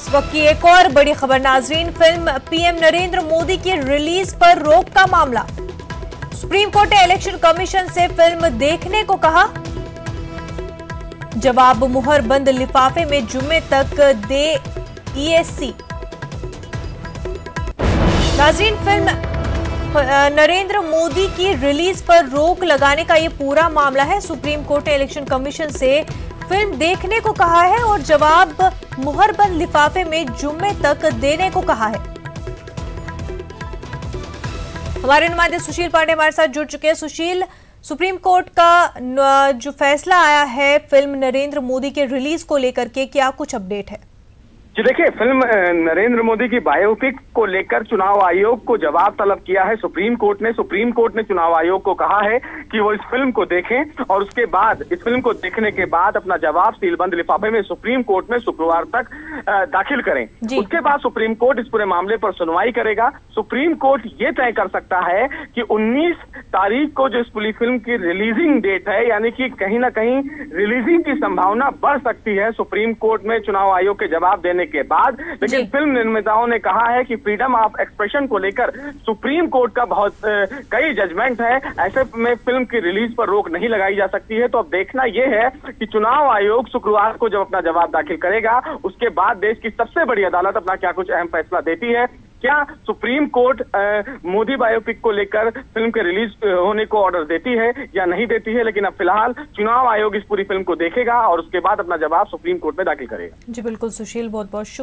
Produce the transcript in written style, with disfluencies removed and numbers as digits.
इस वक्त की एक और बड़ी खबर नाजरीन, फिल्म पीएम नरेंद्र मोदी की रिलीज पर रोक का मामला। सुप्रीम कोर्ट ने इलेक्शन कमीशन से फिल्म देखने को कहा, जवाब मुहर बंद लिफाफे में जुम्मे तक दे ईएससी। नाजरीन, फिल्म नरेंद्र मोदी की रिलीज पर रोक लगाने का ये पूरा मामला है। सुप्रीम कोर्ट ने इलेक्शन कमीशन से फिल्म देखने को कहा है और जवाब मुहरबंद लिफाफे में जुम्मे तक देने को कहा है। हमारे नुमाइंदे सुशील पांडे हमारे साथ जुड़ चुके हैं। सुशील, सुप्रीम कोर्ट का जो फैसला आया है फिल्म नरेंद्र मोदी के रिलीज को लेकर के, क्या कुछ अपडेट है? जी देखिए, फिल्म नरेंद्र मोदी की बायोपिक को लेकर चुनाव आयोग को जवाब तलब किया है सुप्रीम कोर्ट ने। सुप्रीम कोर्ट ने चुनाव आयोग को कहा है कि वो इस फिल्म को देखें और उसके बाद इस फिल्म को देखने के बाद अपना जवाब सीलबंद लिफाफे में सुप्रीम कोर्ट में शुक्रवार तक दाखिल करें। उसके बाद सुप्रीम कोर्ट इस पूरे मामले पर सुनवाई करेगा। सुप्रीम कोर्ट ये तय कर सकता है कि 19 तारीख को जो इस पूरी फिल्म की रिलीजिंग डेट है, यानी कि कहीं ना कहीं रिलीजिंग की संभावना बढ़ सकती है सुप्रीम कोर्ट में चुनाव आयोग के जवाब देने के बाद। लेकिन फिल्म निर्माताओं ने कहा है कि फ्रीडम ऑफ एक्सप्रेशन को लेकर सुप्रीम कोर्ट का बहुत कई जजमेंट है, ऐसे में फिल्म की रिलीज पर रोक नहीं लगाई जा सकती है। तो अब देखना यह है कि चुनाव आयोग शुक्रवार को जब अपना जवाब दाखिल करेगा, उसके बाद देश की सबसे बड़ी अदालत अपना क्या कुछ अहम फैसला देती है। क्या सुप्रीम कोर्ट मोदी बायोपिक को लेकर फिल्म के रिलीज होने को ऑर्डर देती है या नहीं देती है, लेकिन अब फिलहाल चुनाव आयोग इस पूरी फिल्म को देखेगा और उसके बाद अपना जवाब सुप्रीम कोर्ट में दाखिल करेगा। जी बिल्कुल सुशील, बहुत बहुत शुक्रिया।